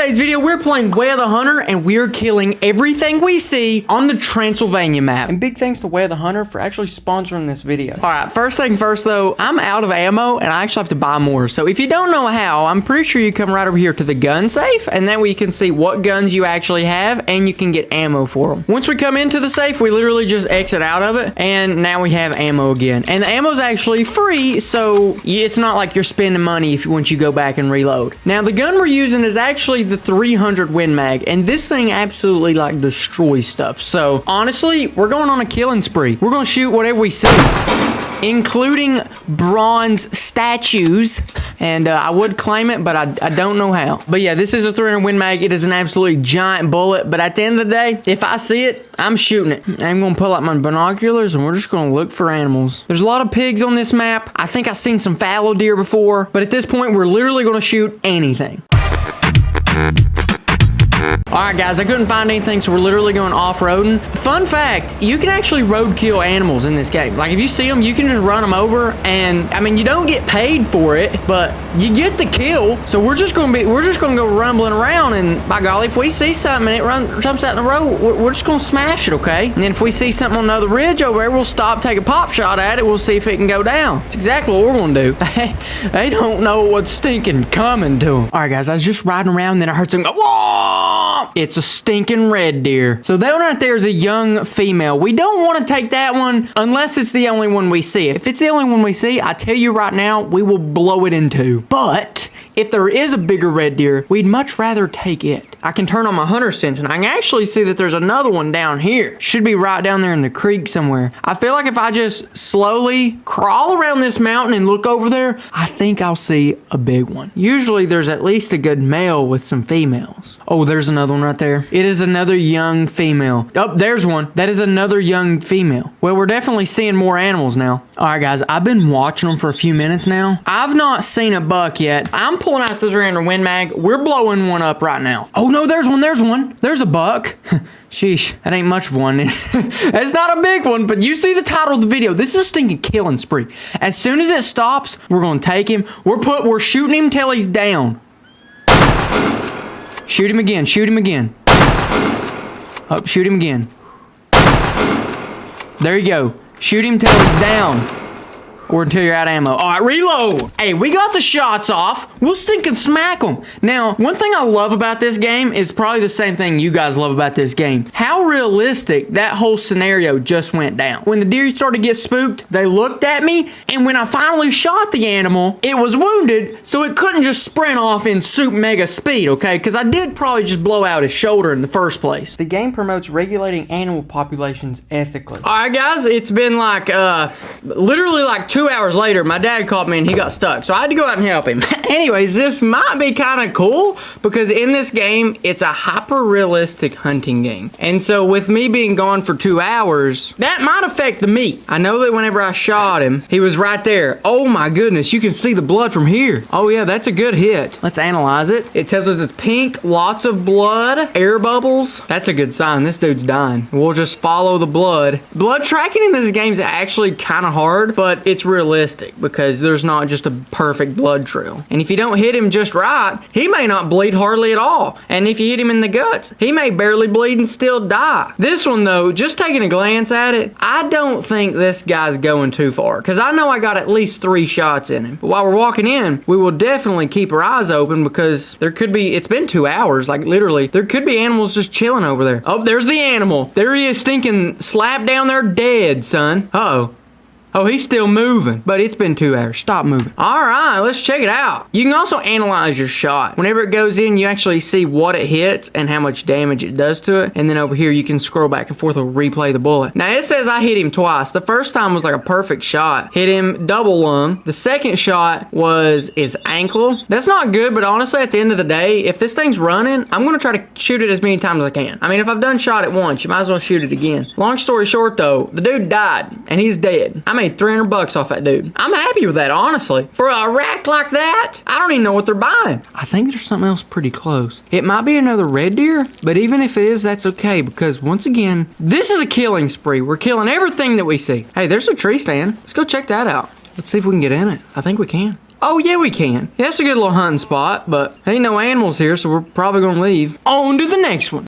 today's video, we're playing Where the Hunter, and we're killing everything we see on the Transylvania map. And big thanks to Where the Hunter for actually sponsoring this video. All right, first thing first though, I'm out of ammo and I actually have to buy more. So if you don't know how, I'm pretty sure you come right over here to the gun safe, and that way you can see what guns you actually have and you can get ammo for them. Once we come into the safe, we literally just exit out of it, and now we have ammo again. And the ammo's actually free, so it's not like you're spending money once you go back and reload. Now the gun we're using is actually the 300 Win Mag, and this thing absolutely like destroys stuff. So honestly, we're going on a killing spree. We're gonna shoot whatever we see, including bronze statues, and I would claim it, but I don't know how. But yeah, this is a 300 Win Mag. It is an absolutely giant bullet, but at the end of the day, if I see it, I'm shooting it. I'm gonna pull out my binoculars and we're just gonna look for animals. There's a lot of pigs on this map. I think I've seen some fallow deer before, but at this point, we're literally gonna shoot anything. Alright guys, I couldn't find anything, so we're literally going off-roading. Fun fact, you can actually roadkill animals in this game. Like if you see them, you can just run them over, and I mean, you don't get paid for it, but you get the kill. So we're just gonna go rumbling around, and by golly, if we see something and it jumps out in the road, we're just gonna smash it, okay? And then if we see something on another ridge over there, we'll stop, take a pop shot at it, we'll see if it can go down. It's exactly what we're gonna do. They don't know what's stinking coming to them. Alright guys, I was just riding around, and then I heard something go, whoa! It's a stinking red deer. So that one right there is a young female. We don't want to take that one unless it's the only one we see. If it's the only one we see, I tell you right now, we will blow it in two. But if there is a bigger red deer, we'd much rather take it. I can turn on my hunter sense, and I can actually see that there's another one down here. Should be right down there in the creek somewhere. I feel like if I just slowly crawl around this mountain and look over there, I think I'll see a big one. Usually there's at least a good male with some females. Oh, there's another one right there. It is another young female. Oh, there's one. That is another young female. Well, we're definitely seeing more animals now. All right, guys, I've been watching them for a few minutes now. I've not seen a buck yet. I'm pulling out the 300 Win Mag. We're blowing one up right now. Oh, no, there's one. There's a buck. Sheesh, that ain't much of one. It's not a big one, but you see the title of the video. This is a stinking killing spree. As soon as it stops, we're gonna take him. We're shooting him till he's down. Shoot him again, shoot him again. Oh, shoot him again. There you go. Shoot him till he's down. Or until you're out of ammo. All right, reload. Hey, we got the shots off. We'll stinking smack them. Now, one thing I love about this game is probably the same thing you guys love about this game. How realistic that whole scenario just went down. When the deer started to get spooked, they looked at me, and when I finally shot the animal, it was wounded, so it couldn't just sprint off in super mega speed, okay? Because I did probably just blow out his shoulder in the first place. The game promotes regulating animal populations ethically. All right, guys, it's been like, literally like 2 hours later, my dad called me and he got stuck, so I had to go out and help him. Anyways, this might be kind of cool because in this game, it's a hyper-realistic hunting game. And so with me being gone for 2 hours, that might affect the meat. I know that whenever I shot him, he was right there. Oh my goodness, you can see the blood from here. Oh yeah, that's a good hit. Let's analyze it. It tells us it's pink, lots of blood, air bubbles. That's a good sign. This dude's dying. We'll just follow the blood. Blood tracking in this game is actually kind of hard, but it's realistic because there's not just a perfect blood trail. And if you don't hit him just right, he may not bleed hardly at all. And if you hit him in the guts, he may barely bleed and still die. This one though, just taking a glance at it, I don't think this guy's going too far because I know I got at least 3 shots in him. But while we're walking in, we will definitely keep our eyes open because there could be, it's been 2 hours, like literally, there could be animals just chilling over there. Oh, there's the animal. There he is, stinking slapped down there dead, son. Uh-oh. Oh, he's still moving, but it's been 2 hours. Stop moving. All right, let's check it out. You can also analyze your shot. Whenever it goes in, you actually see what it hits and how much damage it does to it. And then over here, you can scroll back and forth and replay the bullet. Now, it says I hit him twice. The first time was like a perfect shot. Hit him double lung. The second shot was his ankle. That's not good, but honestly, at the end of the day, if this thing's running, I'm gonna try to shoot it as many times as I can. I mean, if I've done shot it once, you might as well shoot it again. Long story short though, the dude died and he's dead. I made 300 bucks off that dude. I'm happy with that, honestly. For a rack like that, I don't even know what they're buying. I think there's something else pretty close. It might be another red deer, but even if it is, that's okay because once again, this is a killing spree. We're killing everything that we see. Hey, there's a tree stand. Let's go check that out. Let's see if we can get in it. I think we can. Oh, yeah, we can. Yeah, that's a good little hunting spot, but ain't no animals here, so we're probably gonna leave. On to the next one.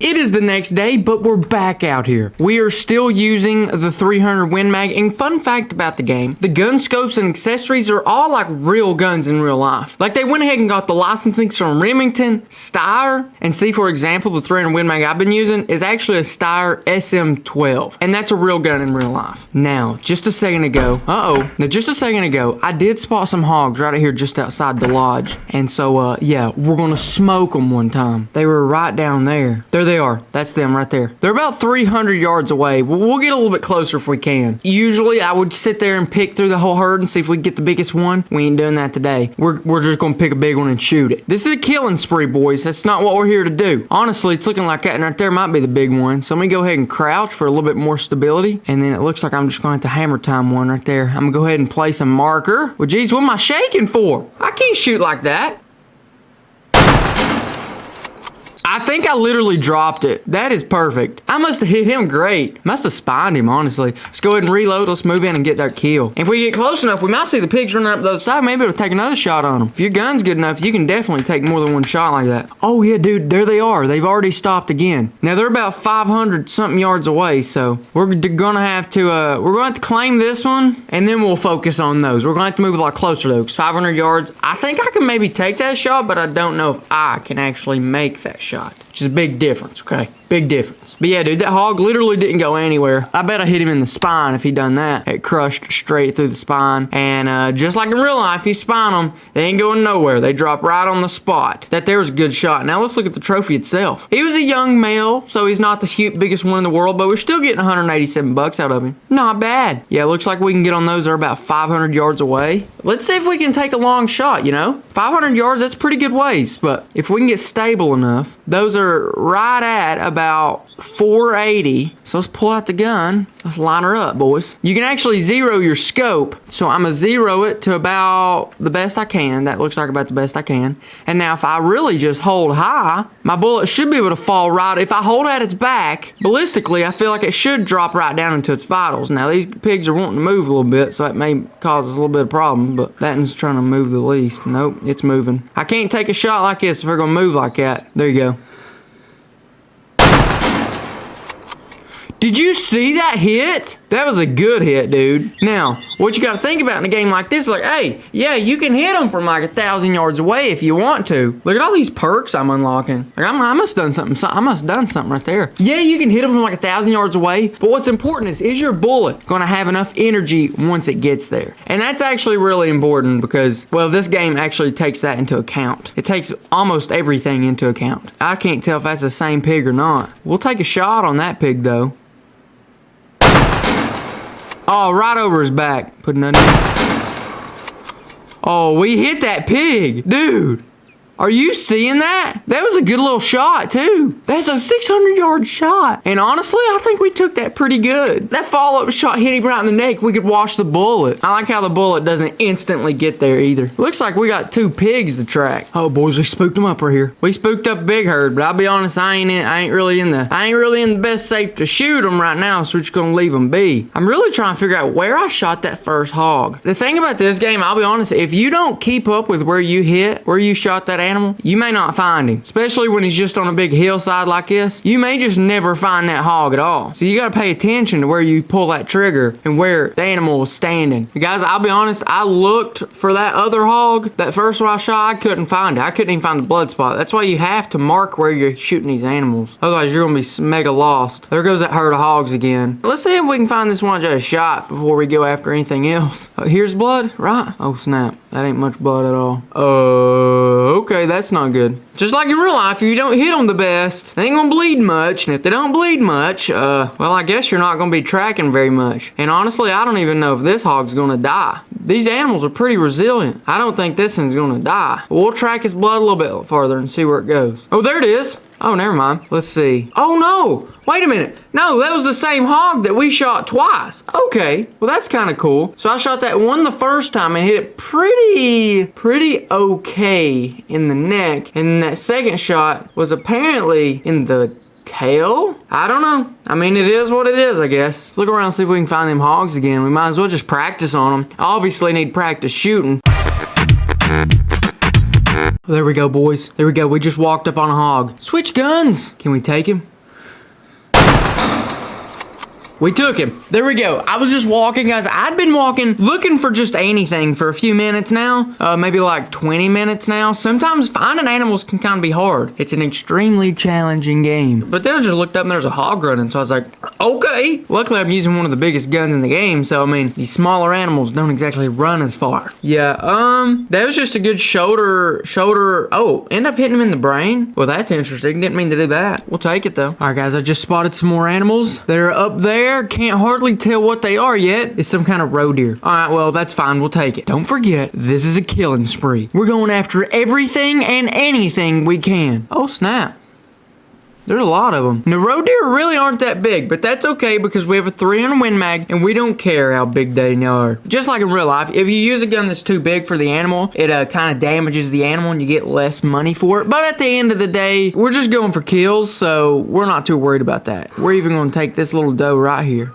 It is the next day, but we're back out here. We are still using the 300 Win Mag, and fun fact about the game, the gun scopes and accessories are all like real guns in real life. Like they went ahead and got the licensings from Remington, Steyr, and see, for example, the 300 Win Mag I've been using is actually a Steyr SM-12, and that's a real gun in real life. Now, just a second ago, I did spot some hogs right here just outside the lodge, and so, yeah, we're gonna smoke them one time. They were right down there. There they are. That's them right there. They're about 300 yards away. We'll get a little bit closer if we can. Usually, I would sit there and pick through the whole herd and see if we can get the biggest one. We ain't doing that today. We're just gonna pick a big one and shoot it. This is a killing spree, boys. That's not what we're here to do. Honestly, it's looking like that right there might be the big one. So let me go ahead and crouch for a little bit more stability. And then it looks like I'm just gonna have to hammer time one right there. I'm gonna go ahead and place a marker. Well, geez, what am I shaking for? I can't shoot like that. I think I literally dropped it. That is perfect. I must have hit him great. Must have spined him, honestly. Let's go ahead and reload. Let's move in and get that kill. If we get close enough, we might see the pigs running up the other side. Maybe we'll take another shot on them. If your gun's good enough, you can definitely take more than one shot like that. Oh, yeah, dude. There they are. They've already stopped again. Now, they're about 500 something yards away, so we're gonna have to claim this one, and then we'll focus on those. We're gonna have to move a lot closer, though, because 500 yards, I think I can maybe take that shot, but I don't know if I can actually make that shot. Which is a big difference, okay? Big difference. But yeah, dude, that hog literally didn't go anywhere. I bet I hit him in the spine if he done that. It crushed straight through the spine. And just like in real life, you spine them, they ain't going nowhere. They drop right on the spot. That there was a good shot. Now let's look at the trophy itself. He was a young male, so he's not the biggest one in the world, but we're still getting 187 bucks out of him. Not bad. Yeah, looks like we can get on those. They're about 500 yards away. Let's see if we can take a long shot, you know? 500 yards, that's pretty good ways, but if we can get stable enough, those are right at about 480. So let's pull out the gun. Let's line her up, boys. You can actually zero your scope. So I'm gonna zero it to about the best I can. That looks like about the best I can. And now if I really just hold high, my bullet should be able to fall right. If I hold at its back, ballistically, I feel like it should drop right down into its vitals. Now these pigs are wanting to move a little bit, so it may cause us a little bit of problem, but that one's trying to move the least. Nope, it's moving. I can't take a shot like this if we're gonna move like that. There you go. Did you see that hit? That was a good hit, dude. Now, what you gotta think about in a game like this, like, hey, yeah, you can hit them from like 1,000 yards away if you want to. Look at all these perks I'm unlocking. Like, I must have done something. I must have done something right there. Yeah, you can hit them from like 1,000 yards away, but what's important is your bullet gonna have enough energy once it gets there? And that's actually really important because, well, this game actually takes that into account. It takes almost everything into account. I can't tell if that's the same pig or not. We'll take a shot on that pig, though. Oh, right over his back. Put nothing in. Oh, we hit that pig. Dude, are you seeing that? That was a good little shot, too. That's a 600-yard shot. And honestly, I think we took that pretty good. That follow-up shot hit him right in the neck. We could wash the bullet. I like how the bullet doesn't instantly get there either. Looks like we got 2 pigs to track. Oh, boys, we spooked them up right here. We spooked up a big herd, but I'll be honest, I ain't really in the best shape to shoot them right now, so we're just gonna leave them be. I'm really trying to figure out where I shot that first hog. The thing about this game, I'll be honest, if you don't keep up with where you shot that animal, you may not find him, especially when he's just on a big hillside like this. You may just never find that hog at all. So you got to pay attention to where you pull that trigger and where the animal was standing. Guys, I'll be honest, I looked for that other hog. That first one I shot, I couldn't find it. I couldn't even find the blood spot. That's why you have to mark where you're shooting these animals. Otherwise, you're going to be mega lost. There goes that herd of hogs again. Let's see if we can find this one just shot before we go after anything else. Here's blood, right? Oh, snap. That ain't much blood at all. Okay, that's not good. Just like in real life, if you don't hit them the best, they ain't gonna bleed much. And if they don't bleed much, well, I guess you're not gonna be tracking very much. And honestly, I don't even know if this hog's gonna die. These animals are pretty resilient. I don't think this one's gonna die. We'll track his blood a little bit farther and see where it goes. Oh, there it is. Oh, never mind. Let's see. Oh, no. Wait a minute. No, that was the same hog that we shot twice. Okay. Well, that's kind of cool. So I shot that one the first time and hit it pretty okay in the neck. And that second shot was apparently in the tail? I don't know. I mean, it is what it is, I guess. Let's look around and see if we can find them hogs again. We might as well just practice on them. I obviously need practice shooting. There we go, boys. There we go. We just walked up on a hog. Switch guns. Can we take him? We took him. There we go. I was just walking, guys. I'd been walking, looking for just anything for a few minutes now. Maybe like 20 minutes now. Sometimes finding animals can kind of be hard. It's an extremely challenging game. But then I just looked up and there's a hog running. So I was like, okay. Luckily, I'm using one of the biggest guns in the game. So, I mean, these smaller animals don't exactly run as far. Yeah, that was just a good shoulder. Oh, end up hitting him in the brain? Well, that's interesting. Didn't mean to do that. We'll take it, though. All right, guys. I just spotted some more animals. They're up there. Can't hardly tell what they are yet. It's some kind of roe deer. All right, well, that's fine. We'll take it. Don't forget, this is a killing spree. We're going after everything and anything we can. Oh, snap. There's a lot of them. The roe deer really aren't that big, but that's okay because we have a 300 Win Mag and we don't care how big they are. Just like in real life, if you use a gun that's too big for the animal, it kind of damages the animal and you get less money for it. But at the end of the day, we're just going for kills, so we're not too worried about that. We're even going to take this little doe right here.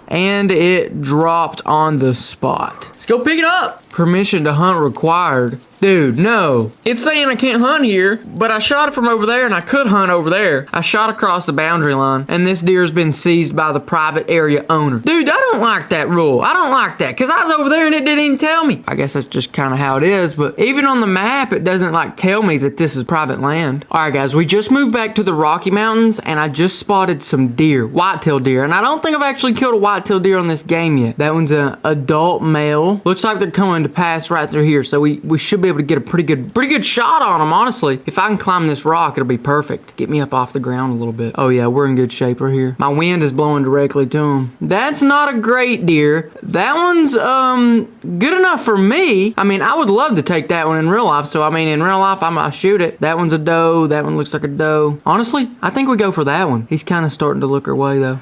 And it dropped on the spot. Let's go pick it up. Permission to hunt required. Dude, no. It's saying I can't hunt here, but I shot it from over there and I could hunt over there. I shot across the boundary line and this deer's been seized by the private area owner. Dude, I don't like that rule. I don't like that because I was over there and it didn't even tell me. I guess that's just kind of how it is, but even on the map, it doesn't like tell me that this is private land. All right, guys, we just moved back to the Rocky Mountains and I just spotted some deer, whitetail deer, and I don't think I've actually killed a whitetail deer on this game yet. That one's an adult male. Looks like they're coming to pass right through here, so we should be able to get a pretty good shot on them, honestly. If I can climb this rock, it'll be perfect. Get me up off the ground a little bit. Oh yeah, we're in good shape right here. My wind is blowing directly to them. That's not a great deer. That one's good enough for me. I mean, I would love to take that one in real life, so I mean, in real life, I might shoot it. That one's a doe. That one looks like a doe. Honestly, I think we go for that one. He's kind of starting to look our way, though.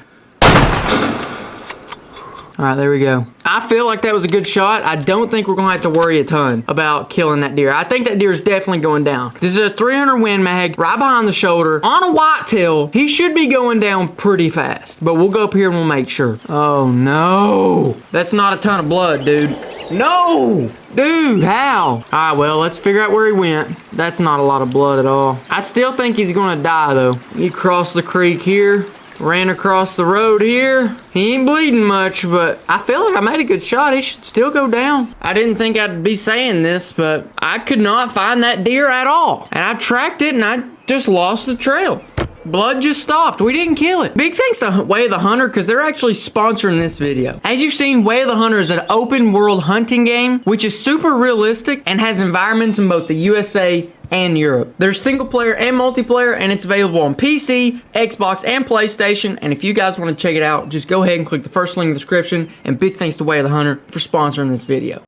All right, there we go. I feel like that was a good shot. I don't think we're gonna have to worry a ton about killing that deer. I think that deer is definitely going down. This is a 300 Win Mag, right behind the shoulder. On a whitetail, he should be going down pretty fast, but we'll go up here and we'll make sure. Oh no, that's not a ton of blood, dude. No! Dude, how? All right, well, let's figure out where he went. That's not a lot of blood at all. I still think he's gonna die, though. He crossed the creek here. Ran across the road here. He ain't bleeding much, but I feel like I made a good shot. He should still go down. I didn't think I'd be saying this, but I could not find that deer at all. And I tracked it and I just lost the trail. Blood just stopped. We didn't kill it. Big thanks to Way of the Hunter because they're actually sponsoring this video. As you've seen, Way of the Hunter is an open world hunting game, which is super realistic and has environments in both the USA and Europe. There's single player and multiplayer, and it's available on PC, Xbox, and PlayStation. And if you guys want to check it out, just go ahead and click the first link in the description. And big thanks to Way of the Hunter for sponsoring this video.